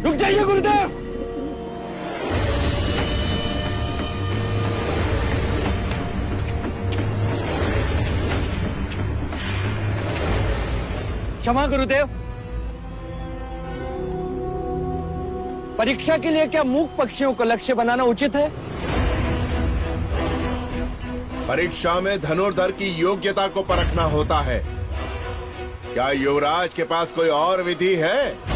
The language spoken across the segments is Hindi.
रुक जाइए गुरुदेव। क्षमा गुरुदेव। परीक्षा के लिए क्या मूक पक्षियों को लक्ष्य बनाना उचित है? परीक्षा में धनुर्धर की योग्यता को परखना होता है। क्या युवराज के पास कोई और विधि है?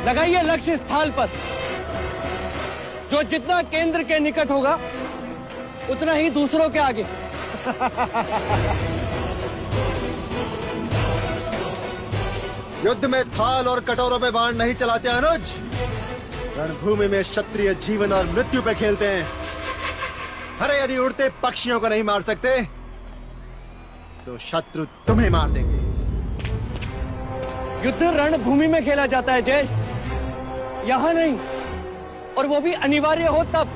लगाइए लक्ष्य स्थल पर। जो जितना केंद्र के निकट होगा उतना ही दूसरों के आगे। युद्ध में थाल और कटोरों में बाण नहीं चलाते अनुज। रणभूमि में क्षत्रिय जीवन और मृत्यु पे खेलते हैं। अरे यदि उड़ते पक्षियों को नहीं मार सकते तो शत्रु तुम्हें मार देंगे। युद्ध रणभूमि में खेला जाता है ज्येष्ठ, यहां नहीं, और वो भी अनिवार्य हो तब।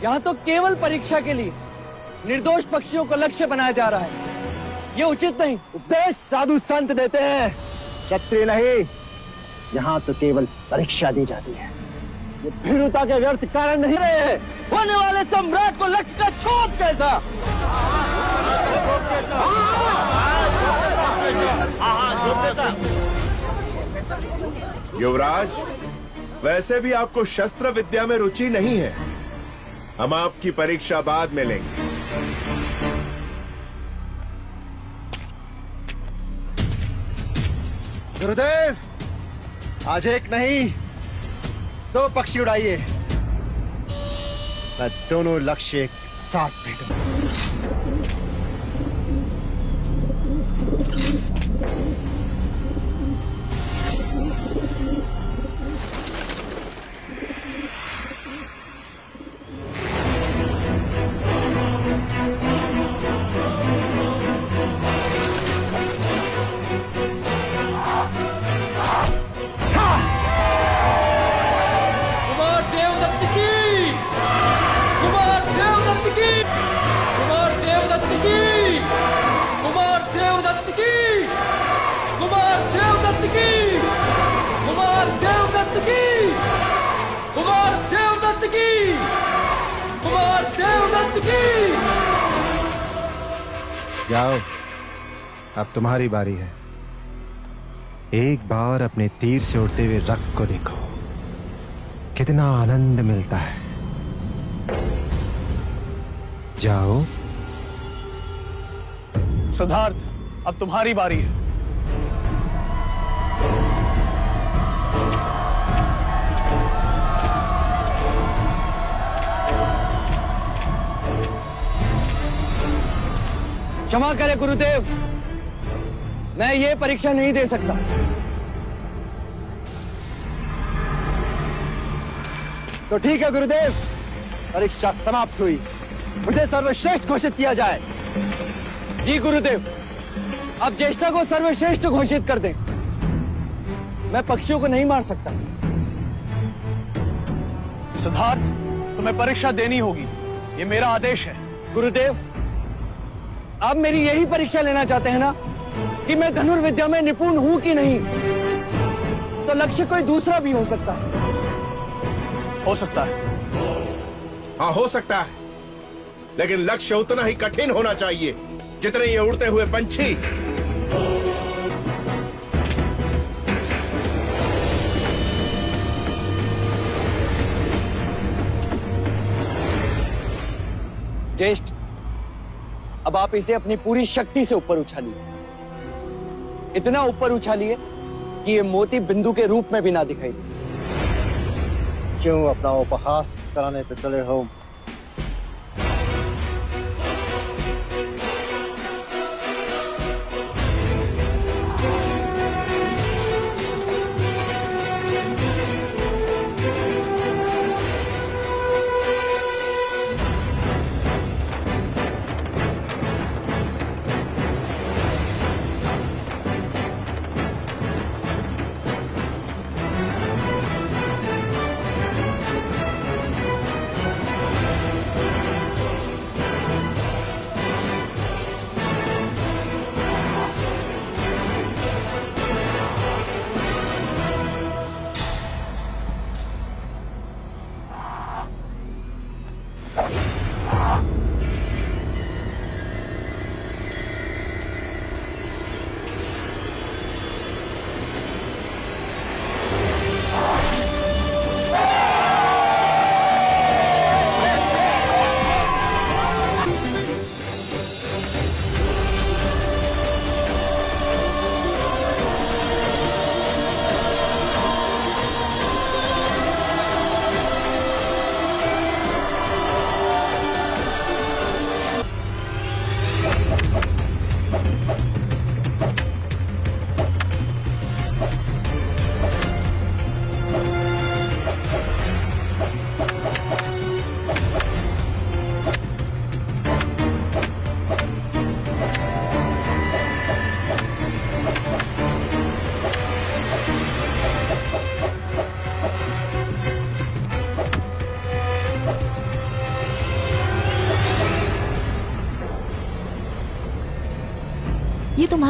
यहां तो केवल परीक्षा के लिए निर्दोष पक्षियों को लक्ष्य बनाया जा रहा है। ये उचित नहीं। उपदेश साधु संत देते हैं, क्षत्रिय नहीं। यहाँ तो केवल परीक्षा दी जाती है। ये भीरुता के व्यर्थ कारण नहीं रहे हैं। होने वाले सम्राट को लक्ष्य का छोप कैसा? युवराज, वैसे भी आपको शस्त्र विद्या में रुचि नहीं है। हम आपकी परीक्षा बाद में लेंगे। गुरुदेव, आज एक नहीं 2 पक्षी उड़ाइए। मैं दोनों लक्ष्य एक साथ भेजूंगा। जाओ, अब तुम्हारी बारी है। एक बार अपने तीर से उड़ते हुए रक्त को देखो, कितना आनंद मिलता है। जाओ। सिद्धार्थ, अब तुम्हारी बारी है। क्षमा करें गुरुदेव, मैं ये परीक्षा नहीं दे सकता। तो ठीक है गुरुदेव, परीक्षा समाप्त हुई। मुझे सर्वश्रेष्ठ घोषित किया जाए। जी गुरुदेव, अब ज्येष्ठा को सर्वश्रेष्ठ घोषित कर दें। मैं पक्षियों को नहीं मार सकता। सिद्धार्थ, तुम्हें परीक्षा देनी होगी, ये मेरा आदेश है। गुरुदेव, आप मेरी यही परीक्षा लेना चाहते हैं ना कि मैं धनुर्विद्या में निपुण हूं कि नहीं? तो लक्ष्य कोई दूसरा भी हो सकता है। हो सकता है। हाँ, हो सकता है, लेकिन लक्ष्य उतना ही कठिन होना चाहिए जितने ये उड़ते हुए पंछी। ज्येष्ठ, अब आप इसे अपनी पूरी शक्ति से ऊपर उछालिए। इतना ऊपर उछालिए कि ये मोती बिंदु के रूप में भी ना दिखाई दे। क्यों अपना उपहास कराने पे चले हो?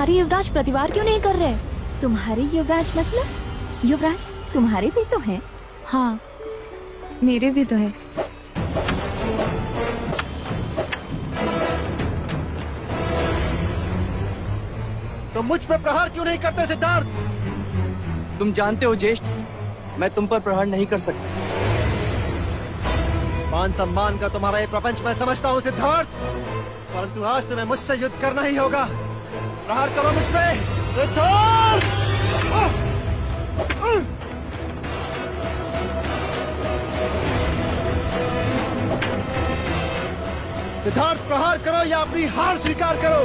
हमारे युवराज प्रतिवार क्यों नहीं कर रहे? तुम्हारे युवराज मतलब? युवराज तुम्हारे भी तो हैं। हाँ, मेरे भी तो है। तो मुझ पे प्रहार क्यों नहीं करते सिद्धार्थ? तुम जानते हो ज्येष्ठ, मैं तुम पर प्रहार नहीं कर सकता। मान सम्मान का तुम्हारा ये प्रपंच मैं समझता हूँ सिद्धार्थ, परंतु आज तुम्हें मुझसे युद्ध करना ही होगा। प्रहार करो मुझ पे सिद्धार्थ। सिद्धार्थ प्रहार करो या अपनी हार स्वीकार करो।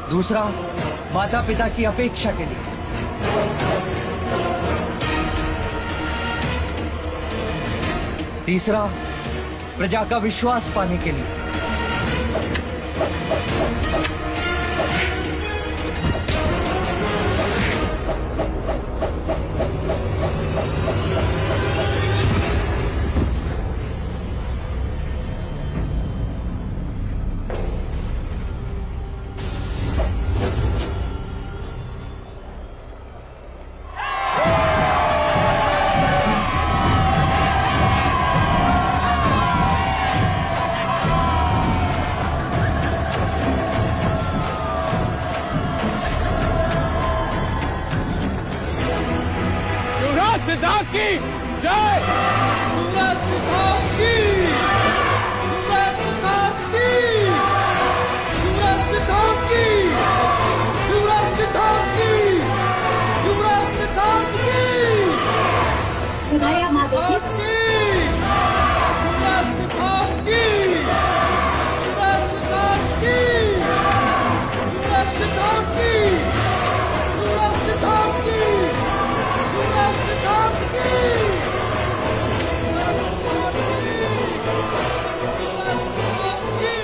दूसरा, माता पिता की अपेक्षा के लिए। तीसरा, प्रजा का विश्वास पाने के लिए। सिद्धार्थ की जय। युवराज सिद्धार्थ की, युवराज सिद्धार्थ की, युवराज सिद्धार्थ की, युवराज सिद्धार्थ की, युवराज सिद्धार्थ की, विधाया माता की। युवराज सिद्धार्थ की, युवराज सिद्धार्थ की, युवराज सिद्धार्थ की, युवराज सिद्धार्थ की, युवराज सिद्धार्थ की, युवराज सिद्धार्थ की,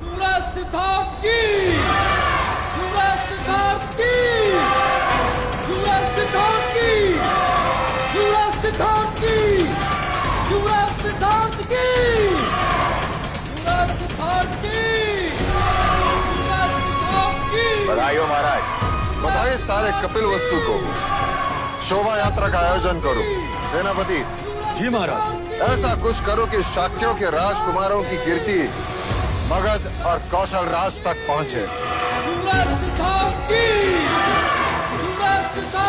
युवराज सिद्धार्थ की, युवराज सिद्धार्थ की, युवराज सिद्धार्थ की, युवराज सिद्धार्थ की, युवराज सिद्धार्थ की, युवराज सिद्धार्थ की। बधाई हो महाराज। बताइए सारे कपिल वस्तु को शोभा यात्रा का आयोजन करो। सेनापति जी महाराज। ऐसा कुछ करो कि शाक्यों के राजकुमारों की कीर्ति मगध और कौशल राज तक पहुंचे। युवराज सिद्धार्थ की, युवराज सिद्धार्थ